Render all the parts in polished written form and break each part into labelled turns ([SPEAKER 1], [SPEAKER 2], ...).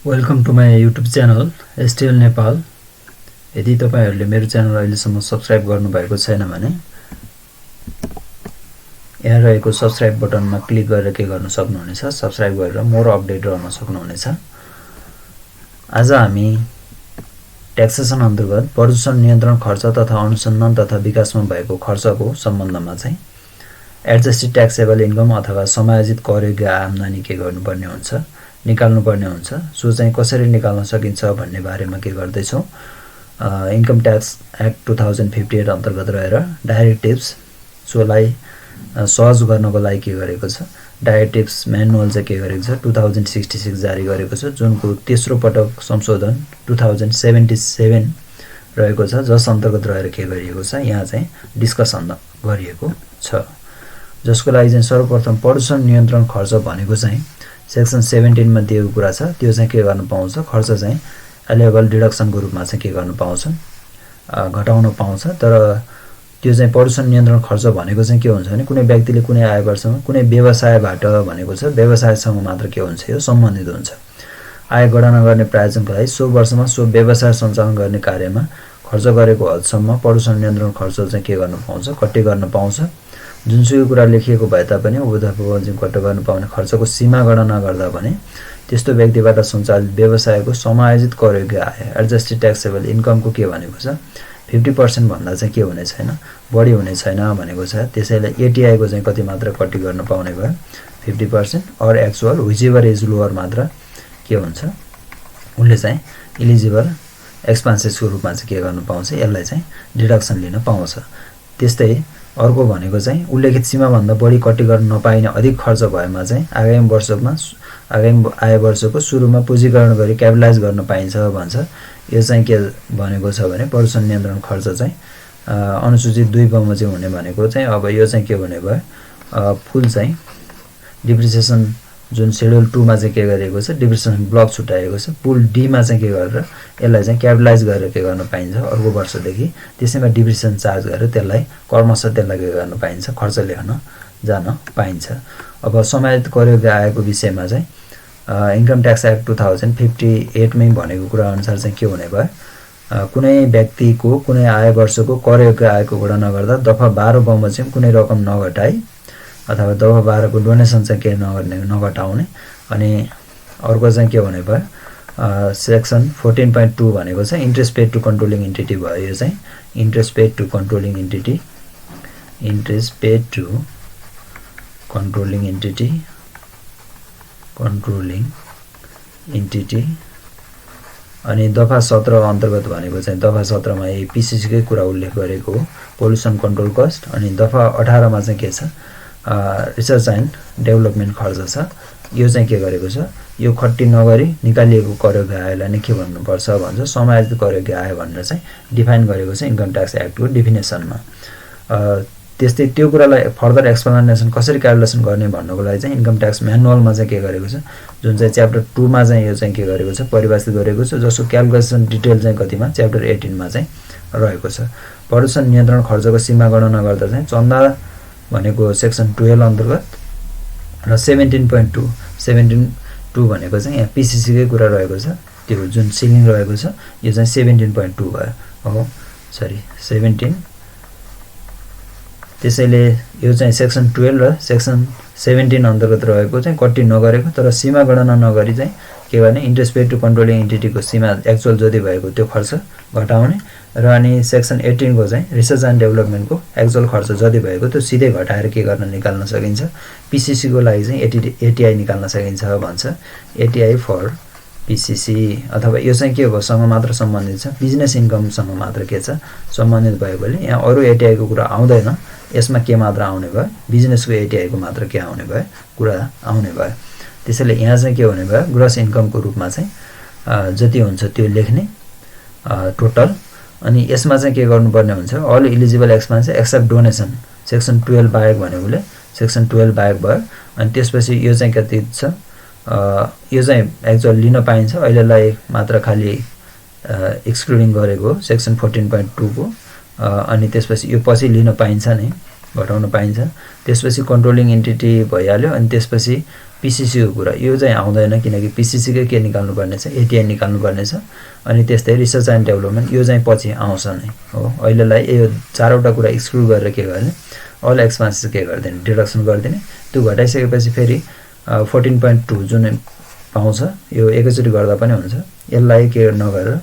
[SPEAKER 1] Welcome to my YouTube channel STL Nepal. यदि तपाईहरुले मेरो च्यानल अहिलेसम्म सब्स्क्राइब गर्नुभएको छैन भने यहाँ रहेको सब्स्क्राइब बटनमा क्लिक गरेर के गर्न सक्नुहुनेछ, सब्स्क्राइब गरेर मोर अपडेट रहन सक्नुहुनेछ। आज हामी ट्याक्सेसन अन्तर्गत प्रदूषण नियन्त्रण खर्च तथा अनुसन्धान तथा विकासमा भएको खर्चको सम्बन्धमा चाहिँ एडजस्टेड ट्याक्सेबल इन्कम अथवा समायोजित करयोग्य आम्दानी के गर्नुपर्ने हुन्छ, निकाल्नु पर्ने हुन्छ, सो चाहिँ कसरी निकाल्न सकिन्छ भन्ने बारेमा के गर्दैछौं। इन्कम ट्याक्स एक्ट 2058 अन्तर्गत रहेर डाइरेक्टिभ्स सोलाई सहज गर्नको लागि के गरेको छ, डाइरेक्टिभ्स म्यानुअल चाहिँ के गरेको छ 2066 जारी गरेको छ, जुनको तेस्रो पटक संशोधन 2077 रहेको छ, जस अन्तर्गत रहेर के गरिएको छ यहाँ चाहिँ डिस्कसन गरिएको छ। जसको लागि चाहिँ सर्वप्रथम प्रदूषण नियन्त्रण खर्च भनेको चाहिँ सेक्सन 17 मा दिएको कुरा छ। त्यो चाहिँ के गर्न पाउँछ, खर्च चाहिँ एलिएबल डिडक्सनको रूपमा चाहिँ के गर्न पाउँछ, घटाउन पाउँछ। तर त्यो चाहिँ प्रदूषण नियन्त्रण खर्च भनेको चाहिँ के हुन्छ भने कुनै व्यक्तिले कुनै आय वर्षमा कुनै व्यवसायबाट भनेको छ, व्यवसायसँग मात्र के हुन्छ, यो सम्बन्धित हुन्छ। आय गणना गर्ने प्रायोजनका लागि सो वर्षमा सो व्यवसाय सञ्चालन गर्ने कार्यमा खर्च गरेको हदसम्म प्रदूषण नियन्त्रण खर्च चाहिँ के गर्न पाउँछ, कट्टी गर्न पाउँछ। जुनसुकै कुरा लेखिएको भए तापनि उदाहरण कट्ट गर्न पाउने खर्चको सीमा गणना गर्दा भने त्यस्तो व्यक्तिबाट सञ्चालित व्यवसायको समायोजित करयोग्य आय एडजस्टेड ट्याक्सेबल इन्कमको के भनेको छ 50% भन्दा चाहिँ के हुने छैन, बढी हुने छैन भनेको छ। त्यसैले एटीआई को चाहिँ कति मात्र कट्टी गर्न पाउने भयो 50% और एक्चुअल व्हिचएभर इज लोअर मात्र के हुन्छ, उनले चाहिँ इलिजिबल एक्सपेन्सेसको रूपमा चाहिँ के गर्न पाउँछ, यसलाई चाहिँ डिडक्सन लिन पाउँछ। त्यस्तै अर्को भनेको चाहिँ उल्लेखित सीमा भन्दा बढी कट्टी गर्न नपाइने अधिक खर्च भएमा चाहिँ आगामी आय वर्षको सुरुमा पुँजीकरण गरी क्यापिटलाइज गर्न पाइन्छ भन्छ। यो चाहिँ के भनेको छ भने प्रदूषण नियन्त्रण खर्च चाहिँ अनुसूचित 2 बमोजिम हुने भनेको चाहिँ अब यो चाहिँ के हुने भयो, फुल चाहिँ डिप्रिसिएसन जुन शेड्युल 2 मा चाहिँ के गरिएको छ, डिप्रिसिएसन ब्लक छुट्याएको छ, पुल डी मा चाहिँ के गरेर यसलाई चाहिँ क्यापिटलाइज गरेर के गर्न पाइन्छ अर्को वर्षदेखि, त्यसैमा डिप्रिसिएसन चार्ज गरेर त्यसलाई क्रमशः त्यसलाई के गर्न पाइन्छ, खर्च लेख्न जान पाइन्छ। अब समायोजित करयोग्य आयको विषयमा चाहिँ इन्कम ट्याक्स एक्ट 2058 मै भनेको कुरा अनुसार चाहिँ के हुने भयो, कुनै व्यक्तिको कुनै आय वर्षको करयोग्य आयको गणना गर्दा दफा 12 बमोजिम कुनै रकम नघटाई अथवा दफा 12 को डोनेसन चाहिँ के नगर्ने नघटाउने। अनि अर्को चाहिँ के हुने भयो, सेक्सन 14.2 भनेको चाहिँ interest paid to controlling entity भयो। यो चाहिँ interest paid to controlling entity, interest paid to controlling entity, controlling entity. अनि दफा 17 अन्तर्गत भनेको चाहिँ दफा 17 मा यही पीसीसी कै कुरा उल्लेख गरेको हो, पोल्युसन कन्ट्रोल कस्ट। अनि दफा 18 मा चाहिँ के छ, रिसर्च एन्ड डेभलपमेन्ट खर्च छ। यो चाहिँ के गरेको छ, यो खट्टी नगरी निकालिएको करयोग्य आयलाई नै के भन्नुपर्छ भन्छ, समायोजित करयोग्य आय भनेर चाहिँ डिफाइन गरेको छ इन्कम ट्याक्स एक्टको डेफिनेसनमा। त्यस्तै त्यो कुरालाई फर्दर एक्सप्लेनेसन कसरी क्यालकुलेसन गर्ने भन्नको लागि चाहिँ इन्कम ट्याक्स म्यानुअलमा चाहिँ के गरेको छ, जुन चाहिँ च्याप्टर 2 मा चाहिँ यो चाहिँ के गरेको छ, परिभाषित गरेको छ, जसको क्यालकुलेसन डिटेल चाहिँ कतिमा च्याप्टर 18 मा चाहिँ रहेको छ। प्रदूषण नियन्त्रण खर्चको सीमा गणना गर्दा चाहिँ चन्दा भनेको सेक्सन 12 अन्तर्गत र 17.2 भनेको चाहिँ यहाँ पीसीसी कै कुरा रहेको छ, त्यो जुन सिलिङ रहेको छ यो चाहिँ 17.2 भयो हो, सरी 17। त्यसैले यो चाहिँ सेक्सन 12 र सेक्सन 17 अन्तर्गत रहेको चाहिँ कट्टी नगरेको तर सीमा गणना नगरी चाहिँ के गर्ने, इन्ट्रेस्ट पेड टु कन्ट्रोलिङ एन्टिटीको सीमा एक्चुअल जति भएको त्यो खर्च घटाउने र अनि सेक्सन 18 को चाहिँ रिसर्च एन्ड डेभलपमेन्टको एक्चुअल खर्च जति भएको त्यो सिधै घटाएर के गर्न निकाल्न सकिन्छ, पीसीसी को लागि चाहिँ एटीआई निकाल्न सकिन्छ भन्छ। एटीआई फर पीसीसी अथवा यो चाहिँ के होसँग मात्र सम्बन्धित छ, बिजनेस इन्कमसँग मात्र के छ सम्बन्धित भएकोले यहाँ अरु एटीआई को कुरा आउँदैन। यसमा के मात्र आउने भयो, बिजनेसको एटीआई को मात्र के आउने भयो, कुरा आउने भयो। त्यसैले यहाँ चाहिँ के हुने भयो, ग्रस इन्कमको रूपमा चाहिँ जति हुन्छ त्यो लेख्ने टोटल। अनि यसमा चाहिँ के गर्नुपर्ने हुन्छ, all eligible expense except donation section 12 बाहेक भनेकोले सेक्सन 12 बाहेक भयो। अनि त्यसपछि यो चाहिँ कति छ, यो चाहिँ एक्चुअल लिन पाइन्छ, अहिलेलाई मात्र खाली एक्सक्लुडिङ गरेको सेक्सन 14.2 को। अनि त्यसपछि यो पछि लिन पाइन्छ नै, घटाउन पाइन्छ। त्यसपछि कन्ट्रोलिङ एन्टिटी भइहाल्यो। अनि त्यसपछि PCC को कुरा यो चाहिँ आउँदैन किनकि PCC कै के निकाल्नु पर्ने छ ATI निकाल्नु पर्ने छ अनि त्यस्तै रिसर्च एन्ड डेभलपमेन्ट यो चाहिँ पछि आउँछ नै हो अहिलेलाई यो चारवटा कुरा एक्सक्लुड गरेर के गर्ने अल एक्सपेन्सेस के गर्दिने डिडक्सन गर्दिने त्यो घटाइसकेपछि फेरि 14.2 जुन पाउँछ यो एकैचोटी गर्दा पनि हुन्छ यसलाई के नगरेर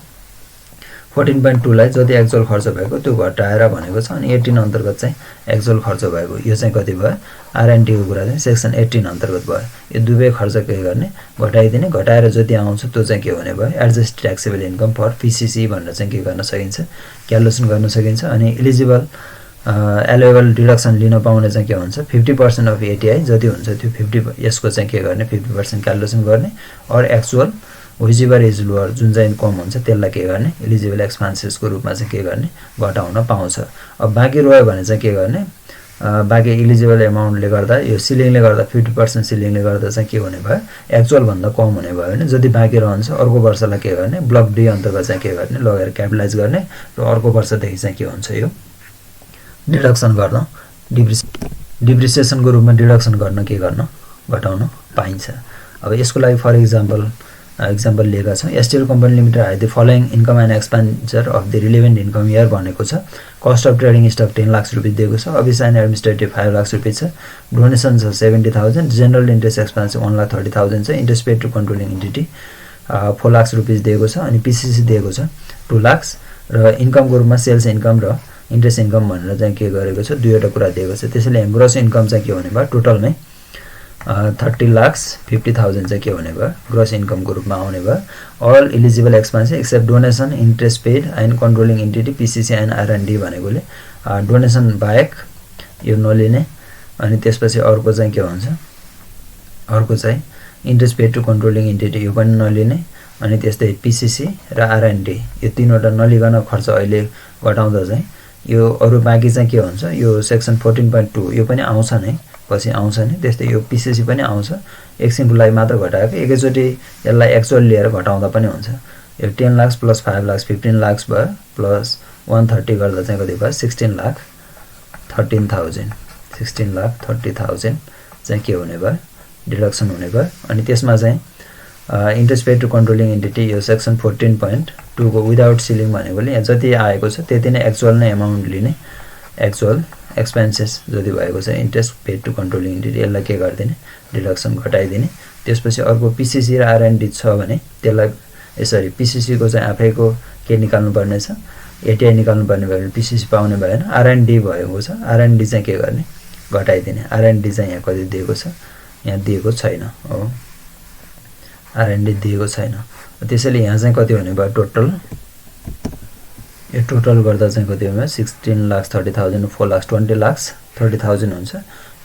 [SPEAKER 1] 14.2 लाई जति एक्चुअल खर्च भएको त्यो घटाएर भनेको छ अनि 18 अन्तर्गत चाहिँ एक्चुअल खर्च भएको यो चाहिँ कति भयो R&D को कुरा चाहिँ सेक्सन 18 अन्तर्गत भयो यो दुवै खर्च के गर्ने घटाइदिने घटाएर जति आउँछ त्यो चाहिँ के हुने भयो adjust taxable income for PCC भनेर चाहिँ के गर्न सकिन्छ क्यालकुलेसन गर्न सकिन्छ अनि एलिजिबल एलोवेबल डिडक्सन लिन पाउने चाहिँ के हुन्छ 50% अफ ATI जति हुन्छ त्यो 50 यसको चाहिँ के गर्ने 50% क्यालकुलेसन गर्ने और एक्चुअल व्हिचएभर इज लोअर जुन चाहिँ कम हुन्छ त्यसलाई के गर्ने एलिजिबल एक्सपेन्सेस को रूपमा चाहिँ के गर्ने घटाउन पाउँछ अब बाँकी रह्यो भने चाहिँ के गर्ने बाँकी एलिजिबल एमाउन्टले गर्दा यो सिलिङले गर्दा 50% सिलिङले गर्दा चाहिँ के हुने भयो एक्चुअल भन्दा कम हुने भयो हैन जति बाँकी रहन्छ अर्को वर्षलाई के गर्ने ब्लक डी अन्तर्गत चाहिँ के गर्ने लगेर क्यापिटलाइज गर्ने र अर्को वर्षदेखि चाहिँ के हुन्छ यो डिडक्सन गर्न डिप्रिसिएसनको रूपमा डिडक्सन गर्न के गर्न घटाउन पाइन्छ अब यसको लागि फर एक्जाम्पल लिएका छौं STL company limited high the following income and expenditure of the relevant income year भनेको छ cost of trading stock 10 lakh रुपैयाँ दिएको छ अफिस एन्ड एडमिनिस्ट्रेटिभ 5 लाख रुपैयाँ छ डोनेसन छ 70000 जनरल इन्ट्रेस्ट एक्सपेन्स 1,30,000 छ interest paid to controlling entity 4 lakh रुपैयाँ दिएको छ अनि PCC दिएको छ 2 लाख र इन्कमको रूपमा सेल्स इन्कम र इन्ट्रेस्ट इन्कम भनेर चाहिँ के गरेको छ दुईवटा कुरा दिएको छ त्यसैले ग्रोस इन्कम चाहिँ के हुने भयो टोटलमै 30,50,000 चाहिँ के हुने भयो ग्रोस इन्कम को रूपमा आउने भयो all eligible expense except donation interest paid and controlling entity PCC and R&D भनेकोले डोनेसन बाहेक यो नलिने अनि त्यसपछि अर्को चाहिँ के हुन्छ अर्को चाहिँ interest paid to controlling entity यो पनि नलिने अनि त्यस्तै PCC र R&D यो तीनवटा नलिकन खर्च अहिले घटाउँदा चाहिँ यो अरु बाँकी चाहिँ के हुन्छ यो सेक्सन 14.2 यो पनि आउँछ नै पछि आउँछ नि त्यस्तै यो PCC पनि आउँछ एकछिनको लागि मात्र घटाएको एकैचोटी यसलाई एक्चुअल लिएर घटाउँदा पनि हुन्छ यो 10 लाख प्लस 5 लाख 15 लाख भयो प्लस 130 गर्दा चाहिँ कति भयो 16 लाख 13,000 चाहिँ के हुने भयो डिडक्सन हुने भयो अनि त्यसमा चाहिँ interest paid to controlling entity यो सेक्सन 14.2 को विदाउट सिलिङ भनेकोले यहाँ जति आएको छ त्यति नै एक्चुअल नै अमाउन्ट लिने एक्चुअल एक्सपेन्सेस जति भएको छ interest paid to controlling entity यसलाई के गर्दिने डिडक्सन घटाइदिने त्यसपछि अर्को PCC र R&D छ भने त्यसलाई यसरी PCC को चाहिँ आफैको के निकाल्नु पर्ने छ ATI निकाल्नु पर्ने भयो भने PCC पाउने भएन R&D भएको छ R&D चाहिँ के गर्ने घटाइदिने R&D चाहिँ यहाँ कति दिएको छ यहाँ दिएको छैन हो R&D दिएको छैन त्यसैले यहाँ चाहिँ कति हुने भयो टोटल यो टोटल गर्दा चाहिँ कति हुने 16,30,000 4 लाख 20 लाख 30,000 हुन्छ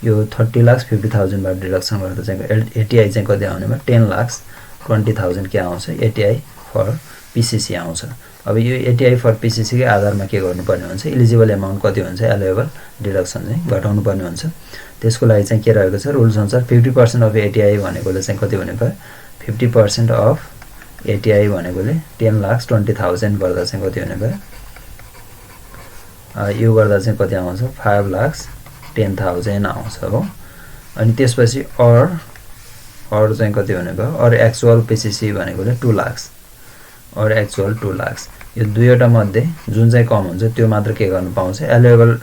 [SPEAKER 1] यो 30 लाख 50,000 बाट डिडक्सन गर्दा चाहिँ ATI चाहिँ कति आउने भयो 10 लाख 20,000 के आउँछ ATI फर PCC आउँछ अब यो ATI फर PCC कै आधारमा के गर्नुपर्ने हुन्छ एलिजिबल अमाउन्ट कति हुन्छ एलोवेबल डिडक्सन चाहिँ घटाउनु पर्ने हुन्छ त्यसको लागि चाहिँ के रहेको छ रुल्स अनुसार 50% अफ ATI भनेकोले चाहिँ कति हुने भयो 50% अफ ATI भनेकोले 10,20,000 गर्दा चाहिँ कति हुने भयो यो गर्दा चाहिँ कति आउँछ 5,10,000 आउँछ हो अनि त्यसपछि अर चाहिँ कति हुने भयो अर एक्चुअल PCC भनेकोले 2 लाख अर एक्चुअल 2 लाख यो दुईवटा मध्ये जुन चाहिँ कम हुन्छ त्यो मात्र के गर्न पाउँछ एलोवेबल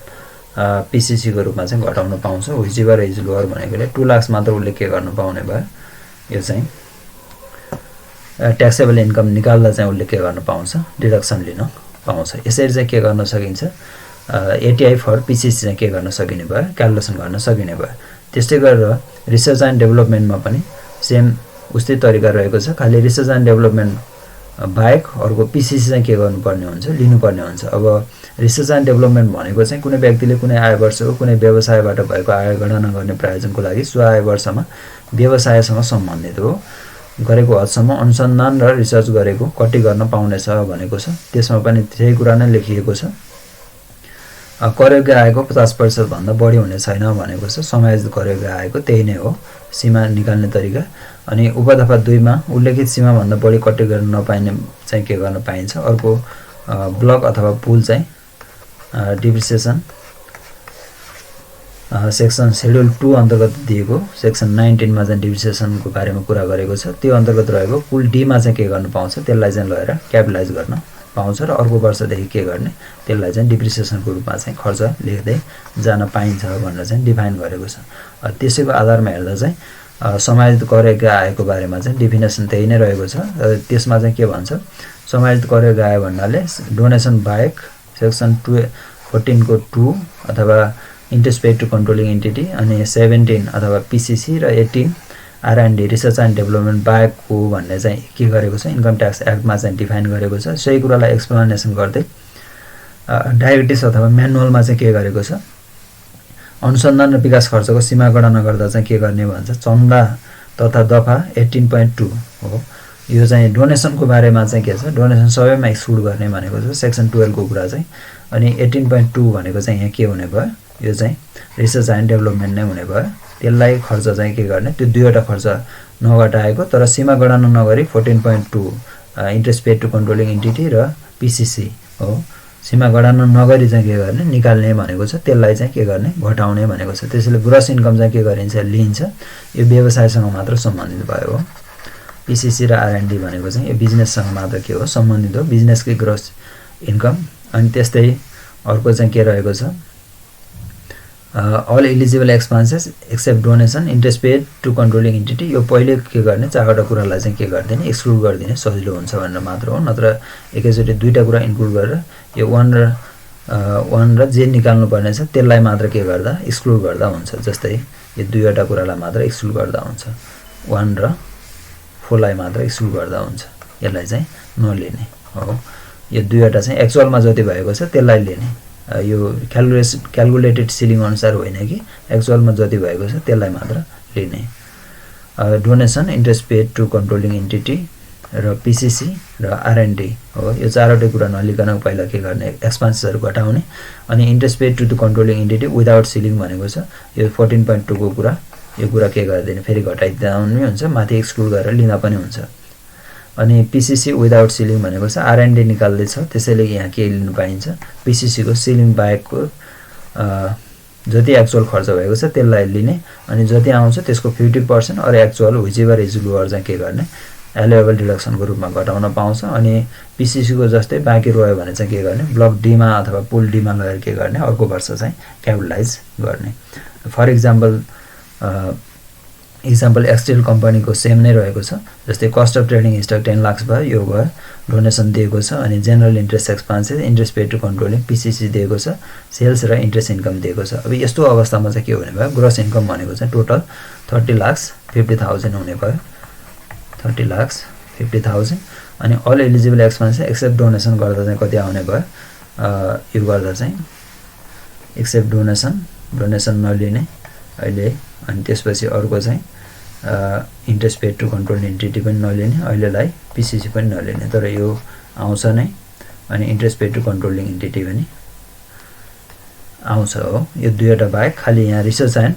[SPEAKER 1] PCC को रूपमा चाहिँ घटाउन पाउँछ व्हिचएभर इज लोअर भनेकोले 2 लाख मात्र उले के गर्न पाउने भयो यो चाहिँ ट्याक्सेबल इन्कम निकाल्दा चाहिँ उले के गर्न पाउँछ डिडक्सन लिन पाउँछ यसरी चाहिँ के गर्न सकिन्छ ATI फर PCC चाहिँ के गर्न सकिने भयो क्यालकुलेसन गर्न सकिने भयो त्यस्तै गरेर रिसर्च एन्ड डेभलपमेन्टमा पनि सेम उस्तै तरिका रहेको छ खाली रिसर्च एन्ड डेभलपमेन्ट बाहेक अर्को PCC चाहिँ के गर्नुपर्ने हुन्छ लिनुपर्ने हुन्छ अब रिसर्च एन्ड डेभलपमेन्ट भनेको चाहिँ कुनै व्यक्तिले कुनै आय वर्षको कुनै व्यवसायबाट भएको आय गणना गर्ने प्रयोजनको लागि सो आय वर्षमा व्यवसायसँग सम्बन्धित हो गरेको हदसम्म अनुसन्धान र रिसर्च गरेको कति गर्न पाउनेछ भनेको छ त्यसमा पनि त्यही कुरा नै लेखिएको छ करयोग्य आयको 50% भन्दा बढी हुने छैन भनेको छ समायोजित करयोग्य आयको त्यही नै हो सीमा निकाल्ने तरिका अनि उपदफा 2 मा उल्लेखित सीमा भन्दा बढी कति गर्न नपाइने चाहिँ के गर्न पाइन्छ अर्को ब्लक अथवा पुल चाहिँ डिप्रिसिएसन सेक्सन शेड्युल 2 अन्तर्गत दिएको सेक्सन 19 मा चाहिँ डिप्रिसिएसनको बारेमा कुरा गरेको छ। त्यो अन्तर्गत रहेको कुल डी मा चाहिँ के गर्न पाउँछ, त्यसलाई चाहिँ लगेर क्यापिटलाइज गर्न पाउँछ र अर्को वर्षदेखि के गर्ने, त्यसलाई चाहिँ डिप्रिसिएसनको रूपमा चाहिँ खर्च लेख्दै जान पाइन्छ भनेर चाहिँ डिफाइन गरेको छ। त्यसैको आधारमा हेर्दा चाहिँ समायोजित कर आयको बारेमा चाहिँ डेफिनेसन त्यही नै रहेको छ। त्यसमा चाहिँ के भन्छ, समायोजित कर आय भन्नाले डोनेसन बाहेक सेक्सन 14 को 2 अथवा interest paid to controlling entity अनि 17 अथवा पिसिसी र 18 R&D रिसर्च एन्ड डेभलपमेन्ट बाहेक हो भन्ने चाहिँ के गरेको छ, इन्कम ट्याक्स एक्टमा चाहिँ डिफाइन गरेको छ। सही कुरालाई एक्सप्लेनेसन गर्दै डायरेक्टिभ्स अथवा म्यानुअलमा चाहिँ के गरेको छ, अनुसन्धान र विकास खर्चको सीमा गणना गर्दा चाहिँ के गर्ने भन्छ, चन्दा तथा दफा 18.2 हो। यो चाहिँ डोनेसनको बारेमा चाहिँ के छ, डोनेसन सबैमा एक्सक्लुड गर्ने भनेको छ सेक्सन 12 को कुरा चाहिँ। अनि 18.2 भनेको चाहिँ यहाँ के हुने भयो, यो चाहिँ रिसर्च एन्ड डेभलपमेन्ट नै हुने भयो। त्यसलाई खर्च चाहिँ के गर्ने, त्यो दुईवटा खर्च नघटाएको तर सीमा गणना नगरी 14.2 interest paid to controlling entity र पिसिसी हो, सीमा गणना नगरी चाहिँ के गर्ने, निकाल्ने भनेको छ। त्यसलाई चाहिँ के गर्ने, घटाउने भनेको छ। त्यसैले ग्रोस इन्कम चाहिँ के गरिन्छ, लिइन्छ। यो व्यवसायसँग मात्र सम्बन्धित भयो हो। पिसिसी र R&D भनेको चाहिँ यो बिजनेससँग मात्र के हो, सम्बन्धित हो, बिजनेसकै ग्रोस इन्कम। अनि त्यस्तै अर्को चाहिँ के रहेको छ, all eligible expenses except donation interest paid to controlling entity. यो पहिले के गर्ने, चारवटा कुरालाई चाहिँ के गरिदिने, एक्सक्लुड गरिदिने सजिलो हुन्छ भनेर मात्र हो। नत्र एकैचोटि दुईटा कुरा इन्क्लुड गरेर यो 1 र जे निकाल्नु पर्ने छ त्यसलाई मात्र के गर्दा, एक्सक्लुड गर्दा हुन्छ। जस्तै यो दुईवटा कुरालाई मात्र एक्सक्लुड गर्दा हुन्छ, 1 र 4 लाई मात्र एक्सक्लुड गर्दा हुन्छ। यसलाई चाहिँ नलिने हो। यो दुईवटा चाहिँ एक्चुअलमा जति भएको छ त्यसलाई लिने। यो क्यालकुलेटेड सिलिङ अनुसार होइन कि एक्चुअलमा जति भएको छ त्यसलाई मात्र लिने। Donation interest paid to controlling entity र पिसिसी र R&D हो। यो चारवटै कुरा नलिकन पहिला के गर्ने, एक्सपेन्सेसहरू घटाउने। अनि interest paid to controlling entity without ceiling भनेको छ यो 14.2 को कुरा। यो कुरा के गरिदिने, फेरि घटाइदिनु हुन्छ, माथि एक्सक्लुड गरेर लिँदा पनि हुन्छ। अनि पिसिसी विदाउट सिलिङ भनेको छ R&D निकाल्दैछ, त्यसैले यहाँ के लिनु पाइन्छ, पिसिसी को सिलिङ बाहेकको जति एक्चुअल खर्च भएको छ त्यसलाई लिने। अनि जति आउँछ त्यसको 50% अर एक्चुअल व्हिचएभर इज लोअर चाहिँ के गर्ने, एलोएबल डिडक्सनको रूपमा घटाउन पाउँछ। अनि पिसिसी को जस्तै बाँकी रह्यो भने चाहिँ के गर्ने, ब्लक डी मा अथवा पुल डी मा लगेर के गर्ने, अर्को वर्ष चाहिँ क्यापिटलाइज गर्ने। फर इक्जाम्पल एक्सटेल कम्पनीको सेम नै रहेको छ। जस्तै cost of trading stock 10 lakh भयो, यो भयो, डोनेसन दिएको छ। अनि general interest expenses interest paid to controlling PCC दिएको छ, सेल्स र इन्ट्रेस्ट इन्कम दिएको छ। अब यस्तो अवस्थामा चाहिँ के हुने भयो, ग्रोस इन्कम भनेको चाहिँ टोटल 30,50,000 हुने भयो, 30,50,000। अनि all eligible expenses except donation गर्दा चाहिँ कति आउने भयो, यो गर्दा चाहिँ एक्सेप्ट डोनेसन नलिने अहिले। अनि त्यसपछि अर्को चाहिँ interest paid to control entity पनि नलिने, अहिलेलाई पिसिसी पनि नलिने, तर यो आउँछ नै। अनि interest paid to controlling entity पनि आउँछ हो। यो दुईवटा बाहेक खालि यहाँ रिसर्च एन्ड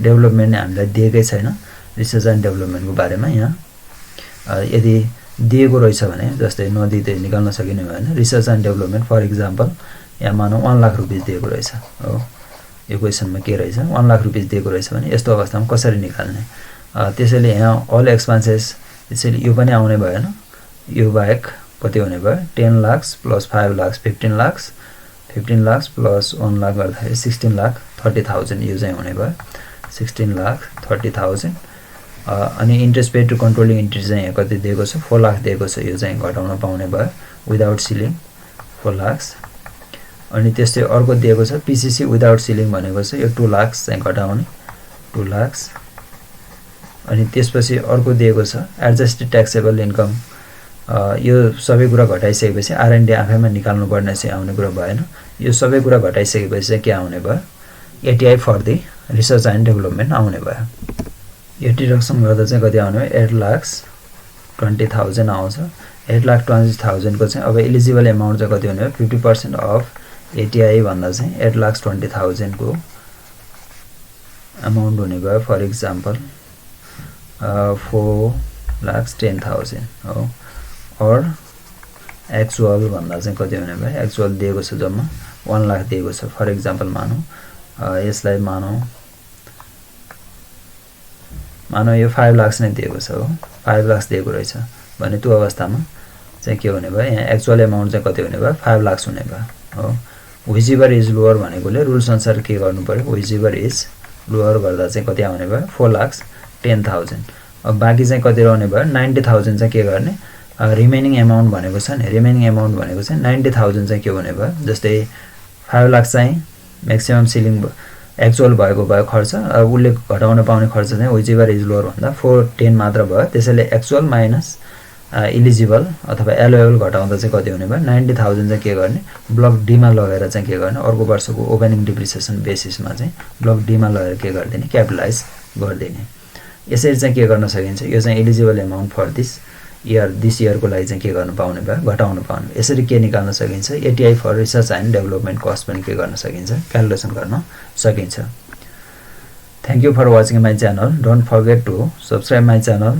[SPEAKER 1] डेभलपमेन्ट हामीलाई दिएकै छैन। रिसर्च एन्ड डेभलपमेन्टको बारेमा यहाँ यदि दिएको रहेछ भने, जस्तै नदिँदै निकाल्न सकिने भएन, research and development for example यहाँ मानौँ 1 लाख रुपियाँ दिएको रहेछ हो। यो क्वेसनमा के रहेछ, 1 लाख रुपियाँ दिएको रहेछ भने यस्तो अवस्थामा कसरी निकाल्ने। त्यसैले यहाँ अल एक्सपेन्सेस, त्यसैले यो पनि आउने भएन। यो बाहेक कति हुने भयो, 10 लाख प्लस 5 लाख 15 लाख, 15 लाख प्लस 1 लाख गर्दाखेरि 16,30,000 यो चाहिँ हुने भयो, 16,30,000। अनि interest paid to controlling interest चाहिँ यहाँ कति दिएको छ, 4 लाख दिएको छ, यो चाहिँ घटाउन पाउने भयो विदाउट सिलिङ 4 लाख। अनि त्यस्तै अर्को दिएको छ पिसिसी विदाउट सिलिङ भनेको छ यो 2 लाख चाहिँ घटाउने, 2 लाख। अनि त्यसपछि अर्को दिएको छ एडजस्टेड ट्याक्सेबल इन्कम। यो सबै कुरा घटाइसकेपछि R&D आफैमा निकाल्नु पर्ने चाहिँ आउने कुरा भएन। यो सबै कुरा घटाइसकेपछि चाहिँ के आउने भयो, ATI for the research and development आउने भयो। यो डिडक्सन गर्दा चाहिँ कति आउने भयो, 8,20,000 आउँछ। 8,20,000 को चाहिँ अब एलिजिबल एमाउन्ट चाहिँ कति हुने भयो, 50% अफ ATI भन्दा चाहिँ 8,20,000 को अमाउन्ट हुने भयो। फर इक्जाम्पल 4,10,000 हो। और एक्चुअल भन्दा चाहिँ कति हुने भयो, एक्चुअल दिएको छ जम्मा 1 लाख दिएको छ। फर इक्जाम्पल मानौँ यसलाई मानौ यो 5 लाख नै दिएको छ हो 5 लाख दिएको रहेछ भने त्यो अवस्थामा चाहिँ के हुने भयो यहाँ एक्चुअल अमाउन्ट चाहिँ कति हुने भयो 5 लाख हुने भयो हो व्हिचएभर इज लोअर भनेकोले रुल्स अनुसार के गर्नु पर्यो व्हिचएभर इज लोअर गर्दा चाहिँ कति आउने भयो 4,10,000 अब बाँकी चाहिँ कति रहने भयो 90,000 चाहिँ के गर्ने रिमेनिङ अमाउन्ट भनेको छ नि रिमेनिङ अमाउन्ट भनेको चाहिँ 90,000 चाहिँ के हुने भयो जस्तै 5 लाख चाहिँ म्याक्सिमम सिलिङ एक्चुअल भएको भयो खर्च अब उसले घटाउन पाउने खर्च चाहिँ व्हिचएभर इज लोअर भन्दा 410 मात्र भयो त्यसैले एक्चुअल माइनस इलिजिबल अथवा एलोएबल घटाउँदा चाहिँ कति हुने भयो 90,000 चाहिँ के गर्ने ब्लक डी मा लगेर चाहिँ के गर्ने अर्को वर्षको ओपनिङ डिप्रिसिएसन बेसिसमा चाहिँ ब्लक डी मा लगेर के गर्दिने क्यापिटलाइज गर्दिने यसरी चाहिँ के गर्न सकिन्छ यो चाहिँ एलिजिबल अमाउन्ट फर दिस इयरको लागि चाहिँ के गर्न पाउने भयो घटाउन पाउने यसरी के निकाल्न सकिन्छ ATI for research and development cost पनि के गर्न सकिन्छ क्यालकुलेसन गर्न सकिन्छ thank you for watching my channel don't forget to subscribe my channel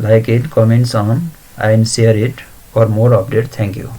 [SPEAKER 1] like it, comments on and share it for more updates. Thank you.